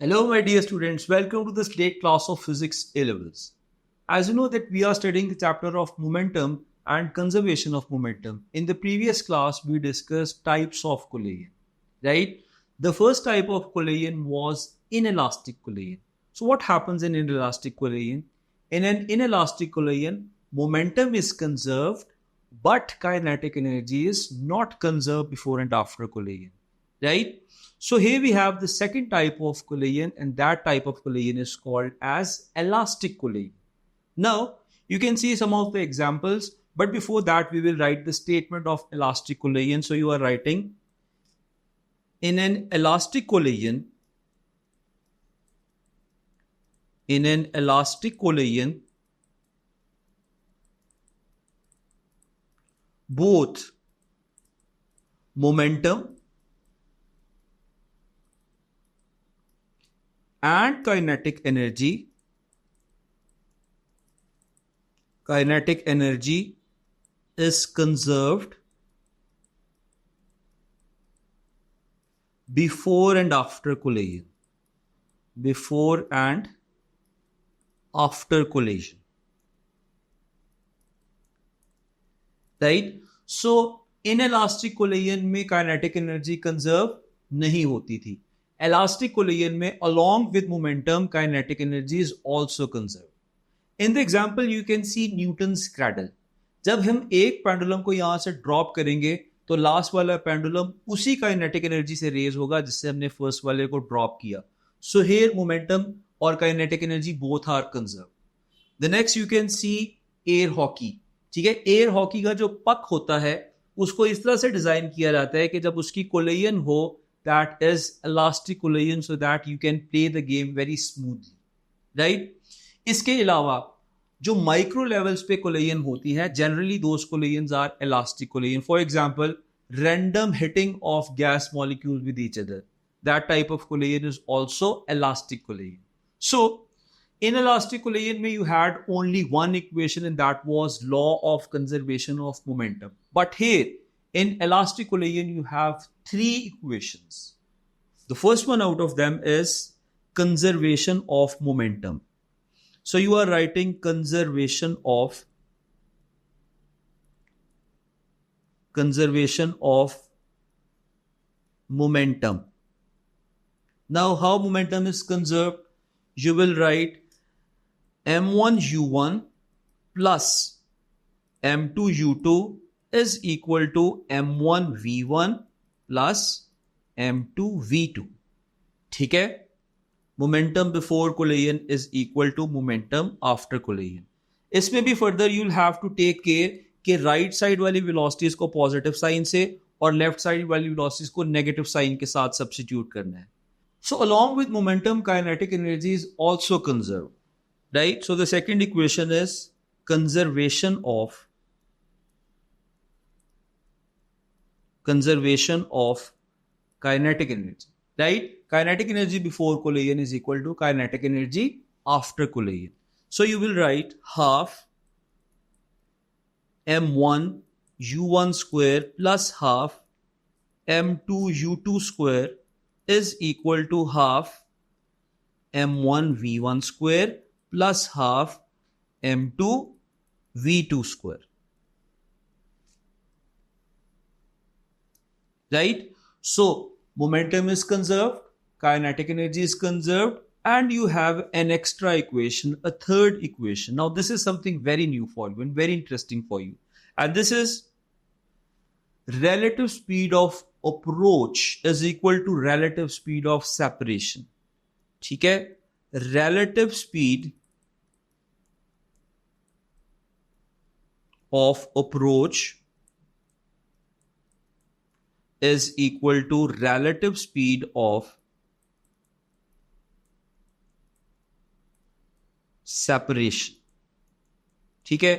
Hello, my dear students. Welcome to the Slate class of Physics A levels. As you know that we are studying the chapter of momentum and conservation of momentum. In the previous class, we discussed types of collision, right? The first type of collision was inelastic collision. So what happens in inelastic collision? In an inelastic collision, momentum is conserved, but kinetic energy is not conserved before and after collision, right? So here we have the second type of collision, and that type of collision is called as elastic collision. Now, you can see some of the examples, but before that, we will write the statement of elastic collision. So you are writing, in an elastic collision, both momentum and kinetic energy is conserved before and after collision. Right? So inelastic collision में kinetic energy conserve नहीं होती थी. Elastic collision में along with momentum kinetic energy is also conserved. In the example you can see Newton's cradle. जब हम एक pendulum को यहाँ से ड्रॉप करेंगे तो लास्ट वाला पेंडुलम उसी काइनेटिक एनर्जी से रेज होगा जिससे हमने फर्स्ट वाले को ड्रॉप किया. सो हियर मोमेंटम और kinetic energy both are conserve. The next you can see air hockey. ठीक है, एयर हॉकी का जो पक होता है उसको इस तरह से डिजाइन किया जाता है कि जब उसकी कोलिजन हो that is elastic collision so that you can play the game very smoothly, right. इसके अलावा जो माइक्रो लेवल्स पे कोलिजन होती है generally those collisions are elastic collision. For example random hitting of gas molecule with each other, that type of collision is also elastic collision. So in elastic collision you had only one equation and that was law of conservation of momentum. But here in elastic collision you have three equations. The first one out of them is conservation of momentum. So you are writing conservation of momentum. Now how momentum is conserved? You will write m1 u1 plus m2 u2 is equal to m1 v1 plus m2 v2. ठीक है, momentum before collision is equal to momentum after collision. इसमें भी further you'll have to take care कि right side वाली velocities को positive sign से और left side वाली velocities को negative sign के साथ substitute करना है. So along with momentum, kinetic energy is also conserved. Right? So the second equation is conservation of kinetic energy. Right? Kinetic energy before collision is equal to kinetic energy after collision. So you will write half m1 u1 square plus half m2 u2 square is equal to half m1 v1 square plus half m2 v2 square. Right? So momentum is conserved, kinetic energy is conserved, and you have an extra equation, a third equation. Now this is something very new for you and very interesting for you. And this is relative speed of approach is equal to relative speed of separation. ठीक है, relative speed of approach is equal to relative speed of separation. ठीक है,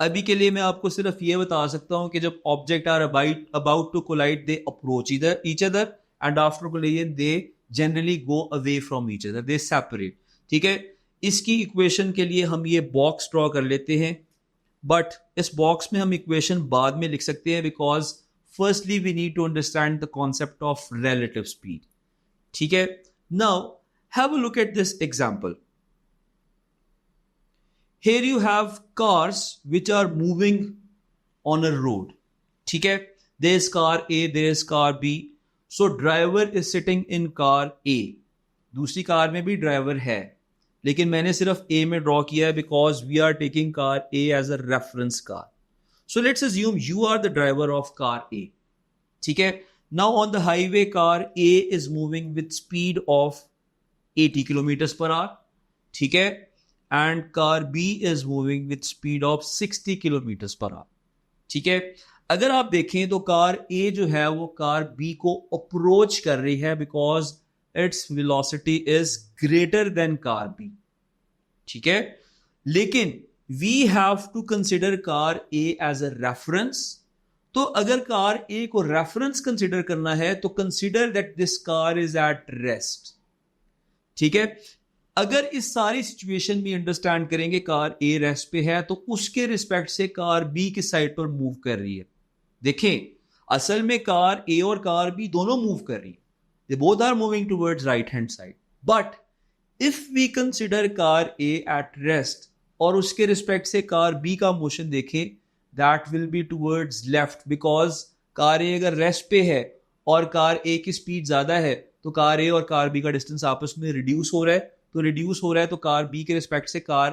अभी के लिए मैं आपको सिर्फ ये बता सकता हूं कि जब object are about to collide they approach each other and after collision they generally go away from each other, they separate. ठीक है, इसकी इक्वेशन के लिए हम ये बॉक्स ड्रॉ कर लेते हैं, बट इस बॉक्स में हम इक्वेशन बाद में लिख सकते हैं because firstly we need to understand the concept of relative speed. ठीक है, now Have a look at this example. Here you have cars which are moving on a road. ठीक है, there is car A, there is car B. So driver is sitting in car A. दूसरी car में भी driver है, लेकिन मैंने सिर्फ A में ड्रॉ किया है because we are taking car A as a reference car. So let's assume you are the driver of car A. ठीक है, now on the highway car A is moving with speed of 80 kilometers per hour. ठीक है, and car B is moving with speed of 60 kilometers per hour. ठीक है, अगर आप देखें तो कार A जो है वो कार B को अप्रोच कर रही है because its velocity is greater than car B. ठीक है, लेकिन we have to consider car A as a reference. तो अगर कार A को रेफरेंस कंसिडर करना है तो consider that this car is at rest. ठीक है, अगर इस सारी सिचुएशन में अंडरस्टैंड करेंगे कार A रेस्ट पे है तो उसके रिस्पेक्ट से कार B किस साइड पर मूव कर रही है. देखें, असल में कार A और कार B दोनों मूव कर रही है. They both are moving towards right hand side. But if we consider car A at rest और उसके रिस्पेक्ट से कार B का मोशन देखें, that will be towards left because car A अगर रेस्ट पे है और कार A की स्पीड ज्यादा है तो कार A और कार B का डिस्टेंस आपस में रिड्यूस हो रहा है. तो रिड्यूस हो रहा है तो कार B के रिस्पेक्ट से कार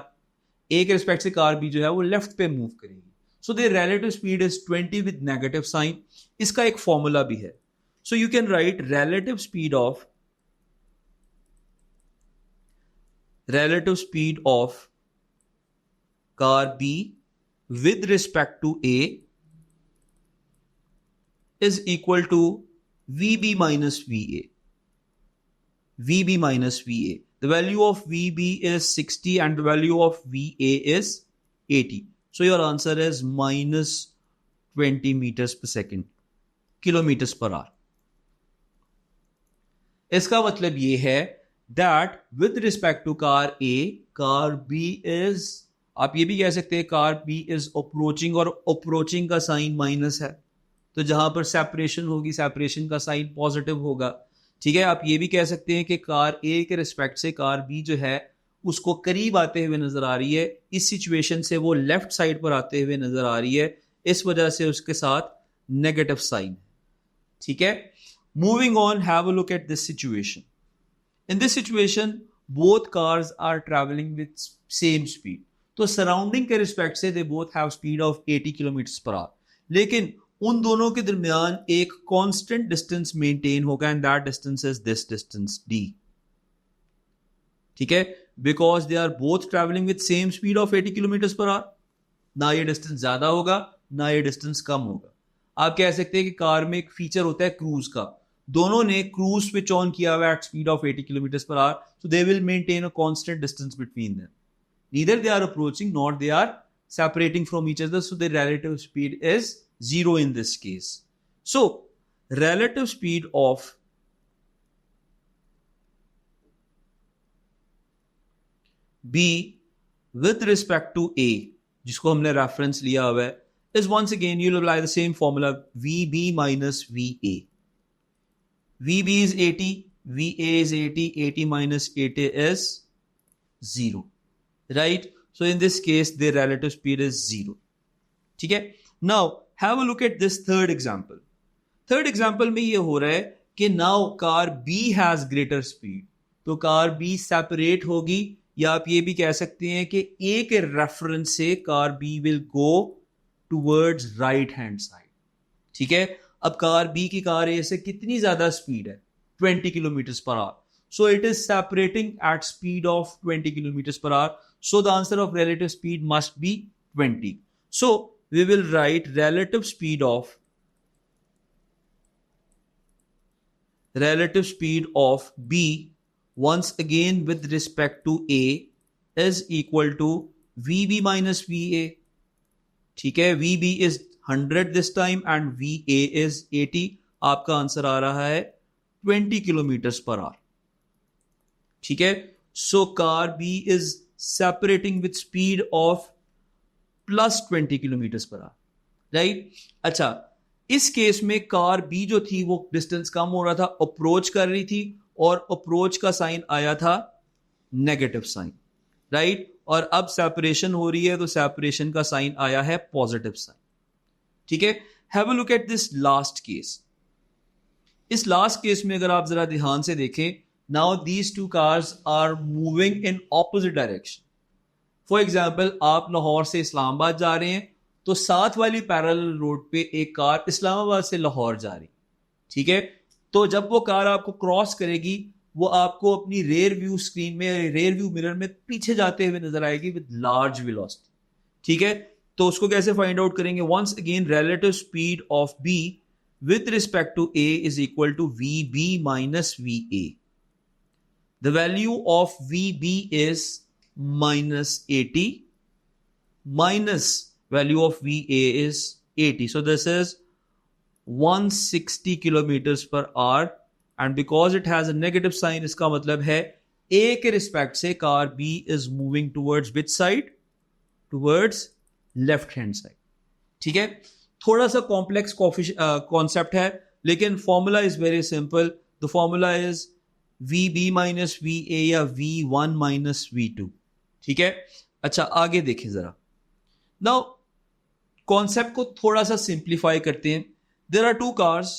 A के रिस्पेक्ट से कार B जो है वो लेफ्ट पे मूव करेगी. So their relative speed is 20 with negative sign. इसका एक फॉर्मूला भी है. So you can write relative speed of car B with respect to A is equal to VB minus VA. VB minus VA. The value of VB is 60 and the value of VA is 80. So your answer is minus 20 meters per second, kilometers per hour. इसका मतलब ये है that with respect to car A, car B is, आप ये भी कह सकते हैं कार B is approaching और approaching का साइन माइनस है. तो जहां पर सेपरेशन होगी सेपरेशन का साइन पॉजिटिव होगा. ठीक है, आप ये भी कह सकते हैं कि कार A के रिस्पेक्ट से कार B जो है उसको करीब आते हुए नजर आ रही है. इस सिचुएशन से वो लेफ्ट साइड पर आते हुए नजर आ रही है, इस वजह से उसके साथ नेगेटिव साइन. ठीक है, moving on, have a look at this situation. In this situation both cars are travelling with same speed. तो सराउंडिंग के रिस्पेक्ट से they both have speed of 80 kilometre per hour. लेकिन उन दोनों के दरमियान एक कांस्टेंट डिस्टेंस मेंटेन होगा and that distance is this distance D. ठीक है, because they are both travelling with same speed of 80 kilometre per hour. ना ये डिस्टेंस ज्यादा होगा ना ये डिस्टेंस कम होगा. आप कह सकते हैं कि कार में एक फीचर होता है क्रूज का. दोनों ने क्रूज स्विच ऑन किया हुआ at speed of 80 kilometre per hour, so they will maintain a constant distance between them. Neither they are approaching nor they are separating from each other, so the relative speed is 0 in this case. So relative speed of B with respect to A, जिसको हमने reference लिया हुआ है, is once again you'll apply the same formula VB minus VA. VB is 80, VA is 80, 80 minus 80 is 0. Right? So in this case, their relative speed is 0. ठीक है? Now, have a look at this third example. Third example में ये हो रहा है कि now car B has greater speed. तो car B separate होगी, या आप ये भी कह सकते हैं कि A के रेफरेंस से car B will go towards right hand side. ठीक है? अब कार B की कार A से कितनी ज्यादा स्पीड है? 20 kilometre per our. So it is separating at speed of 20 kilometers per hour. So the answer of relative speed must be 20. So we will write relative speed of B once again with respect to A is equal to VB minus VA. ठीक है, VB is 100 this time and VA is 80. आपका answer आ रहा है 20 kilometers per hour. ठीक है, so car B is separating with speed of plus 20 kilometre per hour. Right? अच्छा, इस case में कार B जो थी वो डिस्टेंस कम हो रहा था, अप्रोच कर रही थी, और अप्रोच का साइन आया था नेगेटिव साइन, राइट। और अब सेपरेशन हो रही है तो सेपरेशन का साइन आया है पॉजिटिव साइन, ठीक है। Have a look at this last case. इस लास्ट केस में अगर आप जरा ध्यान से देखें, now these two cars are moving in opposite direction. For example, आप लाहौर से इस्लामाबाद जा रहे हैं तो साथ वाली पैरेलल रोड पे एक कार इस्लामाबाद से लाहौर जा रही, ठीक है। तो जब वो कार आपको क्रॉस करेगी, वो आपको अपनी रेयर व्यू स्क्रीन में, रेयर व्यू मिरर में पीछे जाते हुए नजर आएगी विद लार्ज वेलोसिटी, ठीक है। तो उसको कैसे फाइंड आउट करेंगे? Once again relative speed of B with respect to A is equal to VB minus VA. The value of VB is minus 80 minus value of VA is 80. So this is 160 kilometers per hour, and because it has a negative sign, इसका मतलब है A के respect से car B is moving towards which side? Towards left hand side, ठीक है। थोड़ा सा complex concept है, लेकिन formula is very simple. The formula is V B minus V A या V one minus V two, ठीक है। अच्छा, आगे देखें जरा। नाउ कॉन्सेप्ट को थोड़ा सा सिंप्लीफाई करते हैं। There are two cars.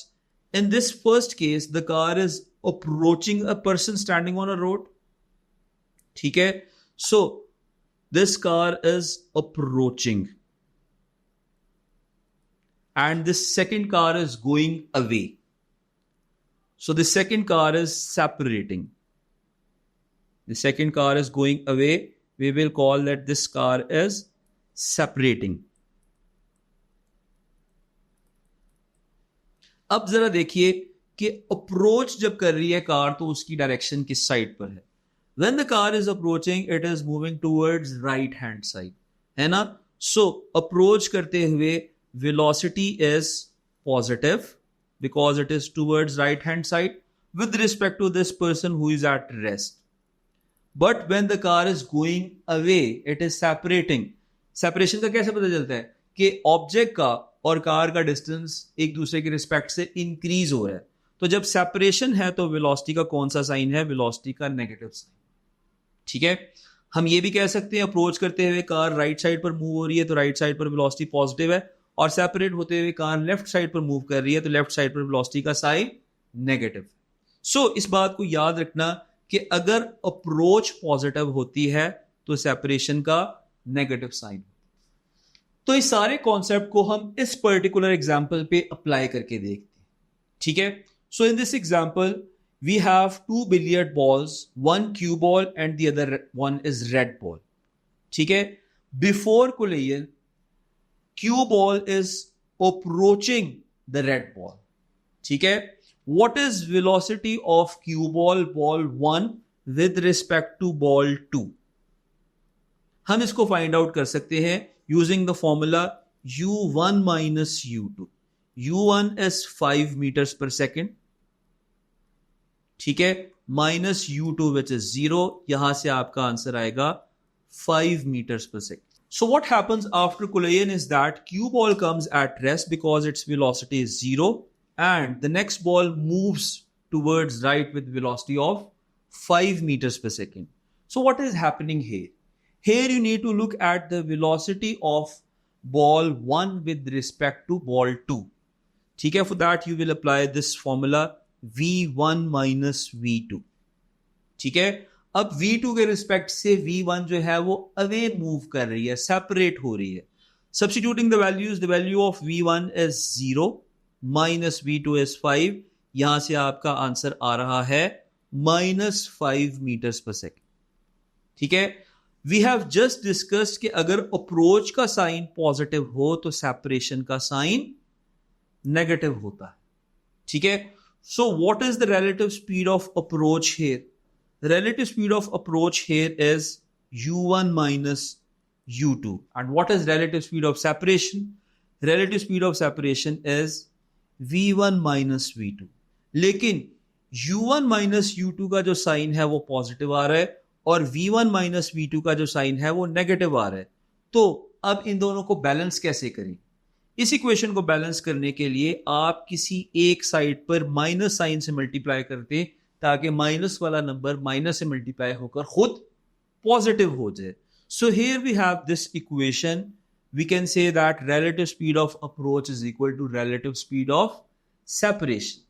In this first case the car is approaching a person standing on a road, ठीक है। So this car is approaching and this second car is going away. So the second car is separating. The second car is going away. We will call that this car is separating. अब जरा देखिए कि approach जब कर रही है car तो उसकी डायरेक्शन किस साइड पर है। When the car is approaching, it is moving towards right hand side, है ना। So अप्रोच करते हुए velocity is positive because it is towards right hand side with respect to this person who is at rest. But when the car is going away, it is separating. Separation का कैसे पता चलता है? कि object का और car का distance एक दूसरे के रिस्पेक्ट से इंक्रीज हो रहा है। तो जब सेपरेशन है तो वेलोसिटी का कौन सा साइन है? वेलोसिटी का नेगेटिव साइन, ठीक है। हम ये भी कह सकते हैं अप्रोच करते हुए कार राइट साइड पर मूव हो रही है तो राइट साइड पर वेलोसिटी पॉजिटिव है, और सेपरेट होते हुए कार लेफ्ट साइड पर मूव कर रही है तो लेफ्ट साइड पर वेलोसिटी का साइन नेगेटिव। सो इस बात को याद रखना कि अगर अप्रोच पॉजिटिव होती है तो सेपरेशन का नेगेटिव साइन। तो इस सारे कॉन्सेप्ट को हम इस पर्टिकुलर एग्जांपल पे अप्लाई करके देखते हैं, ठीक है। So in this example we have two billiard balls, one cue ball and the other one is red ball, ठीक है। Before collision Q ball is approaching the red ball, ठीक है। What is velocity of Q ball, ball 1 with respect to ball 2? हम इसको find out कर सकते हैं using the formula U1 minus U2. U1 is 5 meters per second, ठीक है, minus U2 which is 0, यहां से आपका आंसर आएगा 5 meters per second. So what happens after collision is that Q ball comes at rest because its velocity is 0 and the next ball moves towards right with velocity of 5 meters per second. So what is happening here? Here you need to look at the velocity of ball 1 with respect to ball 2. ठीक है, for that you will apply this formula V1 minus V2. ठीक है, अब V2 के respect से V1 जो है वो अवे मूव कर रही है, सेपरेट हो रही है। Substituting the values, the value of V1 is 0 minus V2 is 5, यहां से आपका आंसर आ रहा है -5 meters per second, ठीक है। वी हैव जस्ट डिस्कस्ड कि अगर अप्रोच का साइन पॉजिटिव हो तो सेपरेशन का साइन नेगेटिव होता है, ठीक है। So what is the relative speed of approach here? The relative speed of approach here is U1 minus U2. And what is relative speed of separation? Relative speed of separation is V1 minus V2. लेकिन U1 minus U2 का जो sign है वो positive आ रहा है और V1 minus V2 का जो साइन है वो नेगेटिव आ रहा है। तो अब इन दोनों को बैलेंस कैसे करें? इस इक्वेशन को बैलेंस करने के लिए आप किसी एक साइड पर माइनस साइन से मल्टीप्लाई करते ताकि माइनस वाला नंबर माइनस से मल्टीप्लाई होकर खुद पॉजिटिव हो जाए. So here we have this equation. We can say that relative speed of approach is equal to relative speed of separation.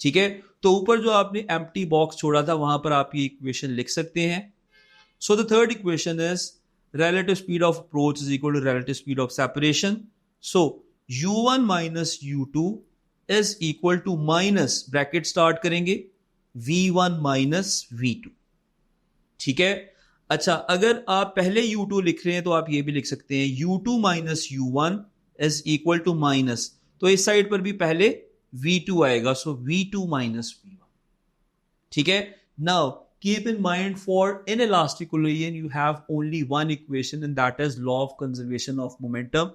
ठीक है, तो ऊपर जो आपने empty box छोड़ा था वहां पर आप ये equation लिख सकते हैं. So the third equation is relative speed of approach is equal to relative speed of separation. So u1 minus u2 is equal to minus bracket start करेंगे v1 minus v2. ठीक है, अच्छा अगर आप पहले u2 लिख रहे हैं तो आप ये भी लिख सकते हैं u2 minus u1 is equal to minus, तो इस साइड पर भी पहले v2 आएगा, so v2 minus v1. ठीक है, now keep in mind for inelastic collision you have only one equation and that is law of conservation of momentum,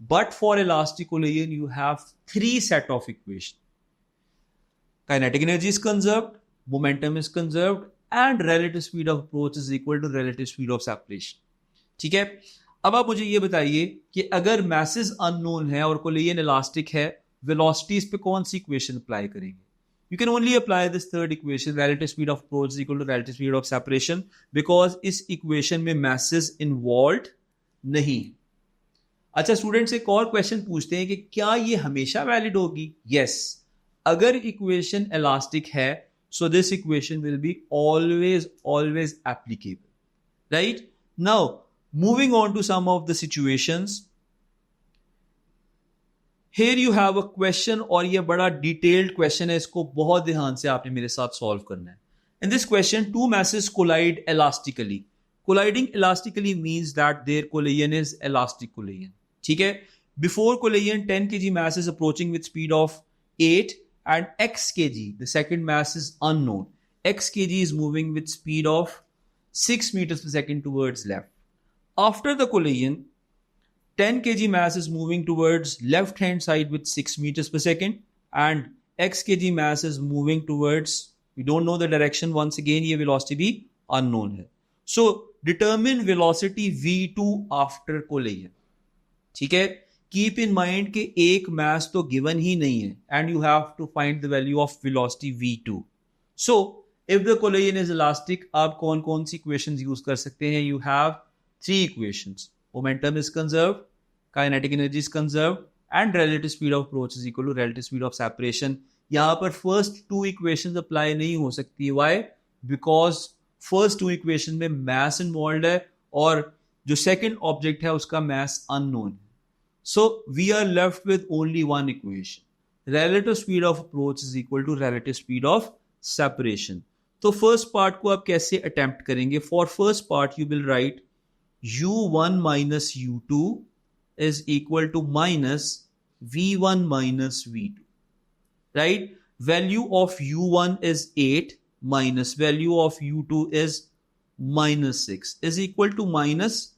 but for elastic collision you have three set of equations. Kinetic energy is conserved, momentum is conserved and relative speed of approach is equal to relative speed of separation. ठीक है, अब आप मुझे ये बताइए कि अगर masses unknown है और collision elastic है, velocities पे कौन सी equation apply करेंगे? You can only apply this third equation, relative speed of approach is equal to relative speed of separation, because इस equation में masses involved नहीं. अच्छा स्टूडेंट्स एक और क्वेश्चन पूछते हैं कि क्या ये हमेशा वैलिड होगी? Yes, अगर equation elastic है so this equation will be always applicable, right? Now moving on to some of the situations. Here you have a question और ये बड़ा detailed question है, इसको बहुत ध्यान से आपने मेरे साथ solve करना है. In this question, two masses collide elastically. Colliding elastically means that their collision is elastic collision. ठीक है, before collision 10 kg mass is approaching with speed of 8 and x kg, the second mass is unknown. X kg is moving with speed of 6 meters per second towards left. After the collision, 10 kg mass is moving towards left hand side with 6 meters per second and x kg mass is moving towards, we don't know the direction, once again ये velocity भी unknown है. So determine velocity v2 after collision. ठीक है, keep in mind कि एक mass तो given ही नहीं है and you have to find the value of velocity v2. So if the collision is elastic, आप कौन कौन सी equations use कर सकते हैं? You have three equations. Momentum is conserved, kinetic energy is conserved and relative speed of approach is equal to relative speed of separation. यहाँ पर first two equations apply नहीं हो सकती. Why? Because first two equations में mass involved है और जो second object है उसका mass unknown है. So we are left with only one equation. Relative speed of approach is equal to relative speed of separation. तो first part को आप कैसे attempt करेंगे? For first part you will write u1 minus u2 is equal to minus v1 minus v2. Right? Value of u1 is 8 minus value of u2 is minus 6 is equal to minus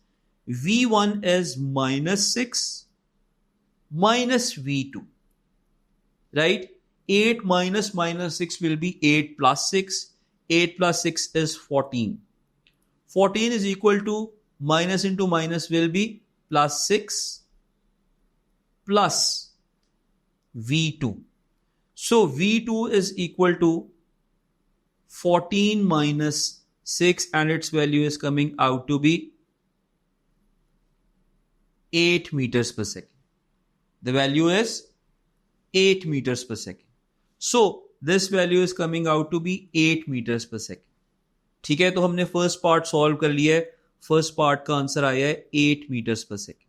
v1 is minus 6 minus v2, right? 8 minus minus 6 will be 8 plus 6. 8 plus 6 is 14. 14 is equal to minus into minus will be plus 6 plus v2. So v2 is equal to 14 minus 6 and its value is coming out to be 8 meters per second. The value is 8 meters per second. So this value is coming out to be 8 meters per second. ठीक है, तो हमने first part solve कर लिया है. First part का answer आया है 8 meters per second.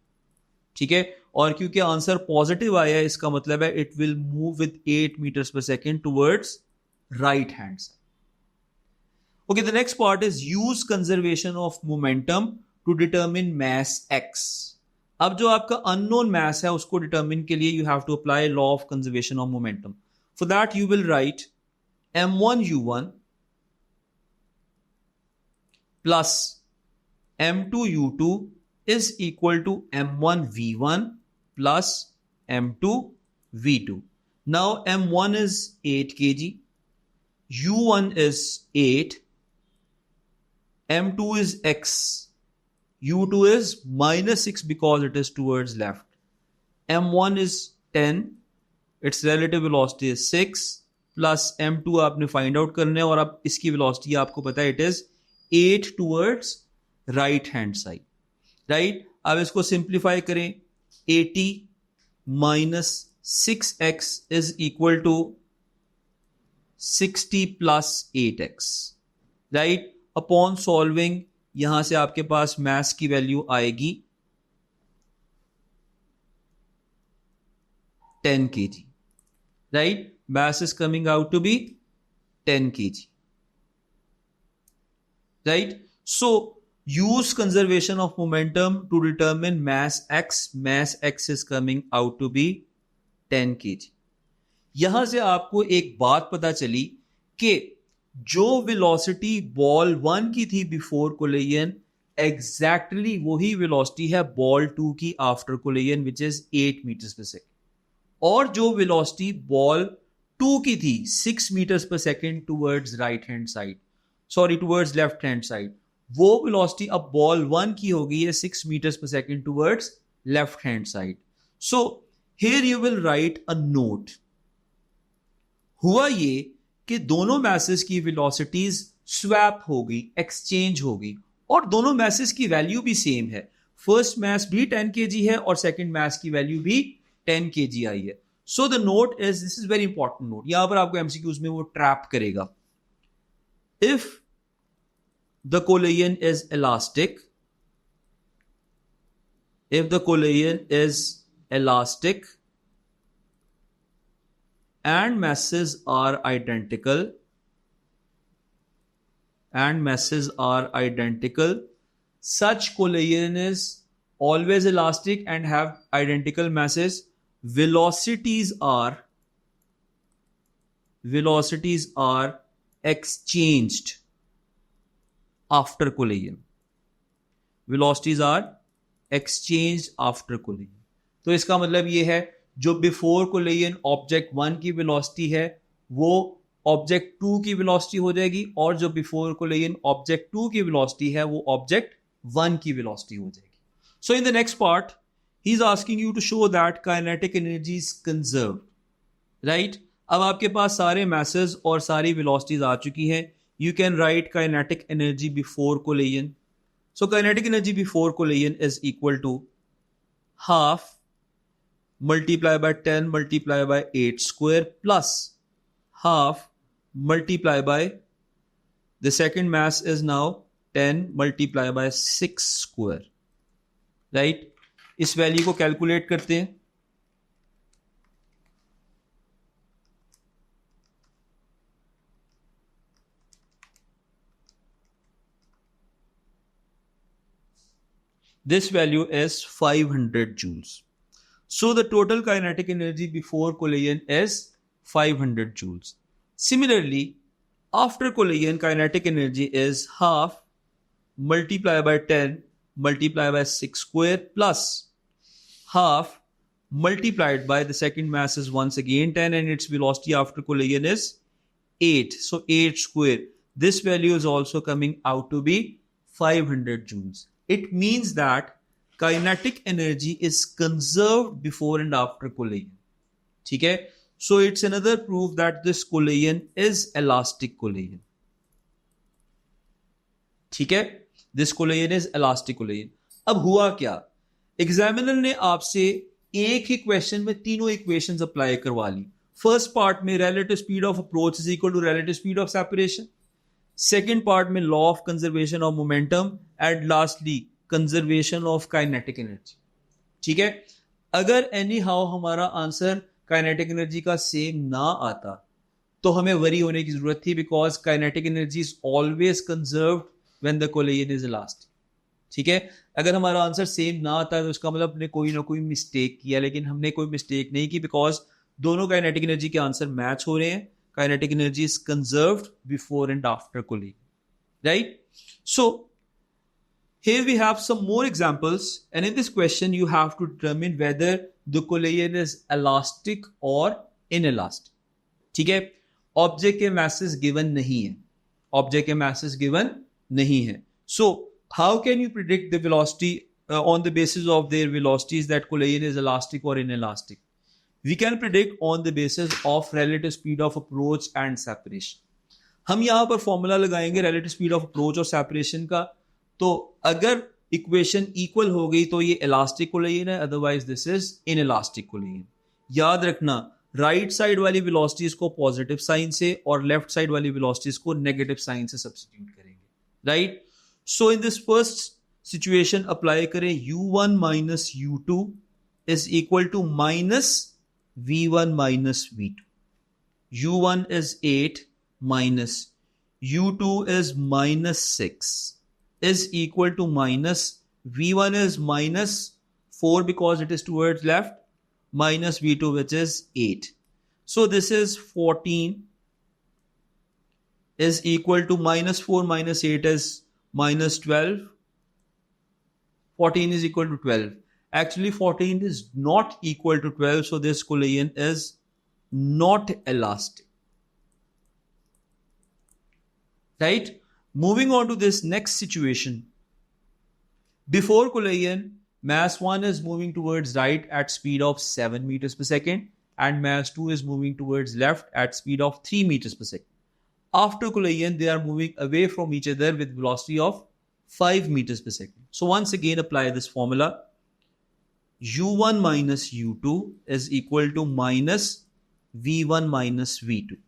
ठीक है, और क्योंकि आंसर पॉजिटिव आया है इसका मतलब है it will move with 8 meters per second towards right hand side. Okay, the next part is use conservation of momentum to determine mass x. अब जो आपका unknown mass है उसको determine के लिए you have to apply law of conservation of momentum. For that you will write m1 u1 plus m2 u2 is equal to m1 v1 plus m2 v2. Now m1 is 8 kg, u1 is 8, m2 is x, u2 is minus 6 because it is towards left. m1 is 10, its relative velocity is 6, plus m2 आपने find out करना है और अब इसकी velocity आपको पता है it is 8 towards right hand side, right. अब इसको सिंप्लीफाई करें, 80 minus 6x is equal to 60 plus 8x, right. Upon solving यहां से आपके पास मास की वैल्यू आएगी 10 kg, right? Mass is coming out to be 10 kg, right? So use conservation of momentum to determine mass x. Mass x is coming out to be 10 kg. यहां से आपको एक बात पता चली कि जो वेलोसिटी बॉल 1 की थी बिफोर कोलिजन, एग्जैक्टली वही वेलोसिटी है बॉल 2 की after collision, which is 8 metres per second. और जो वेलोसिटी बॉल 2 की थी 6 metres per second towards right hand side, sorry towards left hand side, वो वेलोसिटी अब बॉल 1 की हो गई है 6 metres per second towards left hand side. So here you will write a note. हुआ ये कि दोनों मैसेज की वेलोसिटीज स्वैप हो गई, एक्सचेंज हो गई, और दोनों मैसेज की वैल्यू भी सेम है। फर्स्ट मैस भी 10 kg है और सेकंड मैस की वैल्यू भी 10 kg आई है। So the note is, this is very important note, यहां पर आपको एमसीक्यूज में वो ट्रैप करेगा। If the collision is elastic, if the collision is elastic and masses are identical, such collision is always elastic and have identical masses. Velocities are exchanged after collision. Velocities are exchange after collision. तो इसका मतलब ये है जो before collision object 1 की velocity है वो object 2 की वेलोसिटी हो जाएगी, और जो बिफोर कोलिजन ऑब्जेक्ट 2 की वेलोसिटी है वो ऑब्जेक्ट 1 की वेलोसिटी हो जाएगी। So in the next part he is asking you to show that kinetic energy is conserved, right. अब आपके पास सारे मैसेज और सारी वेलोसिटीज आ चुकी हैं। You can right kinetic energy before collision. So kinetic energy before collision is equal to half multiplied by 10 multiplied by 8 square plus half multiplied by the second mass is now 10 multiplied by 6 square, right? इस value को calculate करते हैं। This value is 500 joules. So the total kinetic energy before collision is 500 joules. Similarly, after collision, kinetic energy is half multiplied by 10 multiplied by 6 square plus half multiplied by the second mass is once again 10 and its velocity after collision is 8. So 8 square. This value is also coming out to be 500 joules. It means that kinetic energy is conserved before and after collision. ठीक है? So it's another proof that this collision is elastic collision. ठीक है? This collision is elastic collision. अब हुआ क्या? Examiner ने आपसे एक ही क्वेश्चन में तीनों इक्वेशंस अप्लाई करवा ली। फर्स्ट पार्ट में relative speed of approach is equal to relative speed of separation. Second part में law of conservation of momentum, and lastly conservation of kinetic energy. ठीक है? अगर एनी हाउ हमारा answer kinetic energy का same ना आता तो हमें वरी होने की जरूरत थी, because kinetic energy is always conserved when the collision is elastic. ठीक है? अगर हमारा आंसर सेम ना आता तो उसका मतलब हमने कोई ना कोई मिस्टेक किया, लेकिन हमने कोई मिस्टेक नहीं की, बिकॉज दोनों काइनेटिक एनर्जी के आंसर मैच हो रहे हैं। Kinetic energy is conserved before and after collision, right? So here we have some more examples, and in this question you have to determine whether the collision is elastic or inelastic. ठीक है? Object के masses given नहीं है, object के masses given नहीं है। So how can you predict the velocity on the basis of their velocities that collision is elastic or inelastic? We can predict on the basis of relative speed of approach and separation. हम यहां पर formula लगाएंगे relative speed of approach और separation का. तो अगर equation equal हो गई तो ये इलास्टिक कोलिजन है, otherwise this is inelastic collision. याद रखना, राइट साइड वाली वेलोसिटीज को पॉजिटिव साइन से और लेफ्ट साइड वाली वेलोसिटीज को नेगेटिव साइन से सब्स्टिट्यूट करेंगे. Right. So in this first situation apply करें u1 minus u2 is equal to minus v1 minus v2. u1 is 8 minus u2 is minus 6 is equal to minus v1 is minus 4 because it is towards left minus v2 which is 8. So this is 14 is equal to minus 4 minus 8 is minus 12. 14 is equal to 12. Actually 14 is not equal to 12, so this collision is not elastic. Right? Moving on to this next situation. Before collision, mass 1 is moving towards right at speed of 7 meters per second and mass 2 is moving towards left at speed of 3 meters per second. After collision, they are moving away from each other with velocity of 5 meters per second. So once again apply this formula. u1 minus u2 is equal to minus v1 minus v2.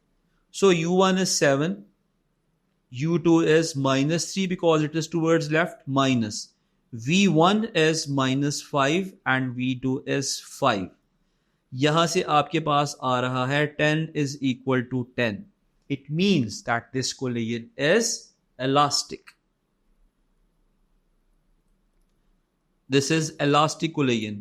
So u1 is 7. u2 is minus 3 because it is towards left minus v1 is minus 5 and v2 is 5. यहां से आपके पास आ रहा है 10 is equal to 10. It means that this collision is elastic. This is elastic collision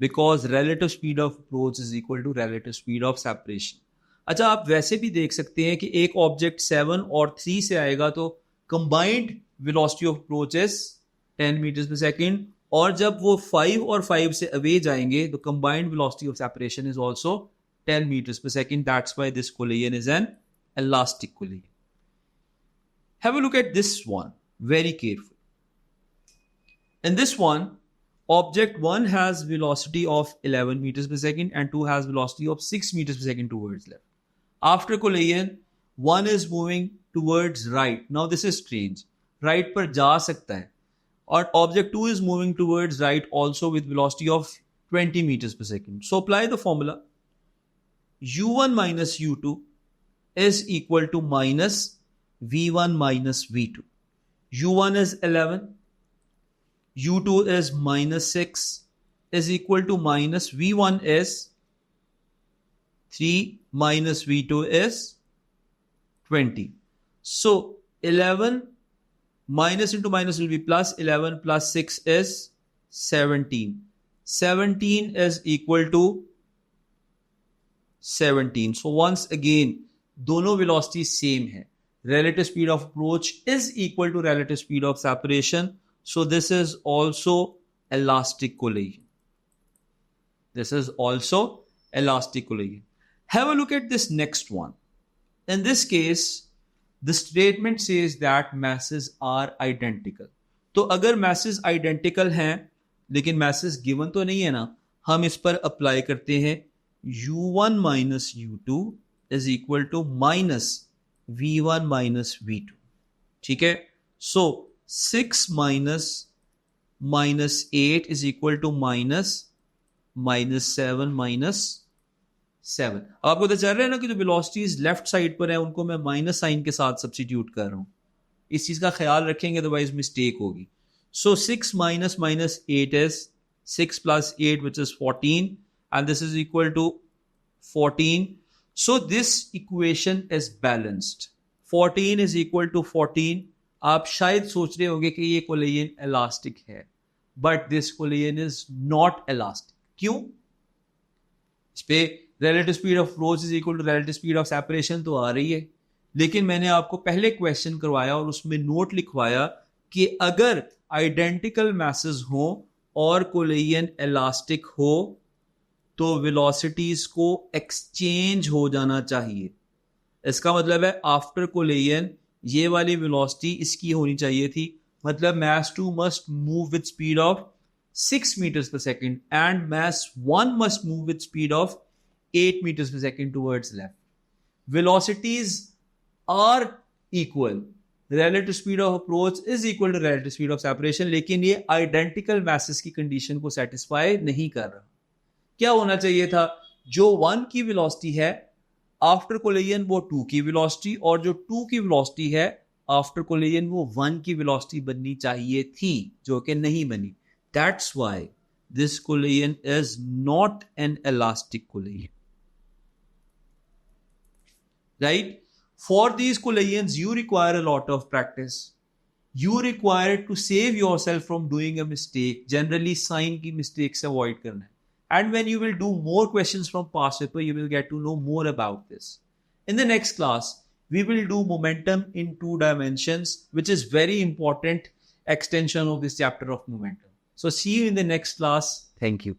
because relative speed of approach is equal to relative speed of separation. अच्छा, आप वैसे भी देख सकते हैं कि एक ऑब्जेक्ट 7 और 3 से आएगा तो combined velocity of approach is 10 metres per second, और जब वो 5 और 5 से अवे जाएंगे तो combined velocity of separation is also 10 meters per second. That's why this collision is an elastic collision. Have a look at this one very carefully. In this one, object 1 has velocity of 11 meters per second and 2 has velocity of 6 meters per second towards left. After collision, 1 is moving towards right. Now this is strange. Right पर जा सकता है. Or object 2 is moving towards right also with velocity of 20 meters per second. So apply the formula. u1 minus u2 is equal to minus v1 minus v2. u1 is 11. u2 is minus 6 is equal to minus v1 is 3 minus v2 is 20. So 11 minus into minus will be plus. 11 plus 6 is 17. 17 is equal to 17. So once again, दोनों velocity same है. Relative speed of approach is equal to relative speed of separation. So this is also elastic collision. This is also elastic collision. Have a look at this next one. In this case, the statement says that masses are identical. तो अगर masses identical हैं, लेकिन masses given तो नहीं है ना, हम इस पर apply करते हैं u1 minus u2 is equal to minus v1 minus v2. ठीक है? So 6 minus minus 8 is equal to minus 7 minus 7. अब आपको तो चल रहा है ना कि जो वेलोसिटीज लेफ्ट साइड पर है उनको मैं माइनस साइन के साथ सब्स्टिट्यूट कर रहा हूं. इस चीज का ख्याल रखेंगे, अदरवाइज मिस्टेक होगी. सो 6 minus minus 8 is 6 plus 8 which is 14 and this is equal to 14. So this equation is balanced. 14 is equal to 14. आप शायद सोच रहे होंगे कि ये कोलिजन इलास्टिक है, but this collision is not elastic. क्यों? इस पे relative speed of approach is equal to relative speed of separation तो आ रही है, लेकिन मैंने आपको पहले क्वेश्चन करवाया और उसमें नोट लिखवाया कि अगर आइडेंटिकल मैसेज हो और कोलिजन इलास्टिक हो तो वेलोसिटीज को एक्सचेंज हो जाना चाहिए. इसका मतलब है आफ्टर कोलिजन ये वाली वेलोसिटी इसकी होनी चाहिए थी, मतलब mass 2 must move with speed of 6 meters per second and mass 1 must move with speed of 8 meters per second towards left. Velocities are equal. Relative speed of approach is equal to relative speed of separation, लेकिन ये identical masses की condition को satisfy नहीं कर रहा. क्या होना चाहिए था? जो 1 की velocity है आफ्टर कोलिजन वो 2 की वेलोसिटी, और जो 2 की वेलोसिटी है आफ्टर कोलिजन वो 1 की वेलोसिटी बननी चाहिए थी, जो कि नहीं बनी. That's why this collision is not an elastic collision. Right? For these collisions, you require a lot of practice. You require to save yourself from doing a mistake. Generally, sign की mistakes avoid करना है. And when you will do more questions from past paper, you will get to know more about this. In the next class, we will do momentum in 2 dimensions, which is very important extension of this chapter of momentum. So see you in the next class. Thank you.